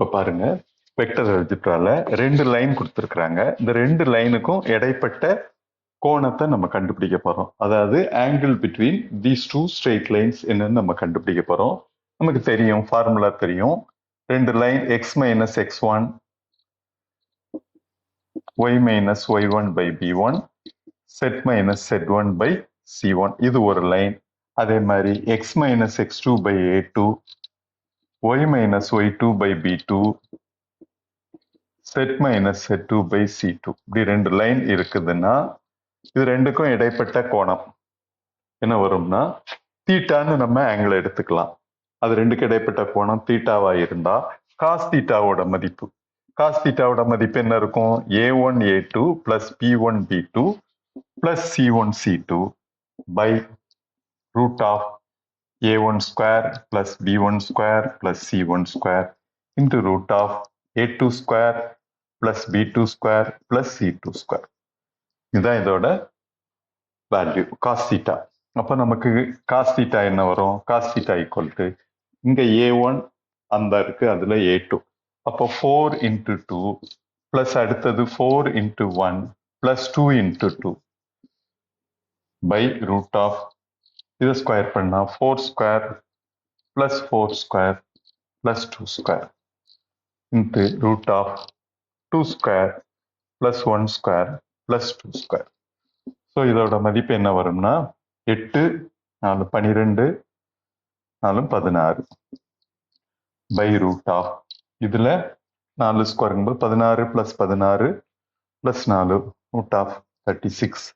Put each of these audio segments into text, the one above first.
இப்போ பாருங்க, vector அல்ஜிப்ரால 2 line கொடுத்துருக்குறாங்க. இந்த 2 லைனுக்கும் இடைப்பட்ட கோணத்தை நம்ம கண்டுபிடிக்க போறோம். அதாவது angle between these 2 straight lines என்னன்னு நம்ம கண்டுபிடிக்க போறோம். நமக்கு தெரியும், ஃபார்முலா தெரியும். 2 line x minus x1 y minus y1 பை b1 z minus z1 by c1 இது ஒரு லைன். அதே மாதிரி x minus x2 by a2 y minus y2 by b2 z minus z2 by c2 இப்படி 2 லைன் இருக்குதுன்னா இது ரெண்டுக்கும் இடைப்பட்ட கோணம் என்ன வரும்னா தீட்டான்னு நம்ம ஆங்கிள் எடுத்துக்கலாம். அது ரெண்டுக்கு இடைப்பட்ட கோணம் தீட்டாவா இருந்தா காஸ் தீட்டாவோட மதிப்பு என்ன இருக்கும்? a1 a2 plus b1 b2 plus c1 c2 by root of a1 square plus b1 square plus c1 square into root of a2 square plus b2 square plus c2 square. இதுதான் இதோட value cos theta. அப்போ நமக்கு cos theta என்ன வரும்? cos theta equal to இங்க a1 அந்த இருக்கு, அதுல a2. அப்போ 4 into 2 plus அடுத்தது 4 into 1 plus 2 into 2 by root of இதை ஸ்கொயர் பண்ணா 4 square plus 4 square plus 2 square into root of 2 square plus 1 square plus 2 square. So இதோட மதிப்பு என்ன வரும்னா 8 4 12 4 16 by root of இதுல 4 ஸ்கொயருங்கும்போது 16 plus 16 plus 4 root of 36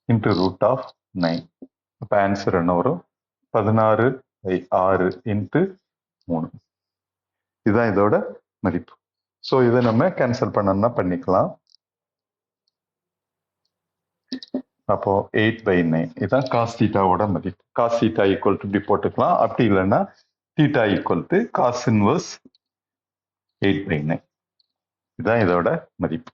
into root of 9. அப்போ answer என்ன வரும்? 16/6 into 3. இதுதான் இதோட மதிப்பு. ஸோ இதை நம்ம கேன்சல் பண்ணணும்னா பண்ணிக்கலாம். அப்போ 8/9 இதுதான் காஸ் தீட்டாவோட மதிப்பு. காஸ் தீட்டா ஈக்குவல் டு இப்படி போட்டுக்கலாம். அப்படி இல்லைன்னா theta equal to cos inverse 8/9. இதுதான் இதோட மதிப்பு.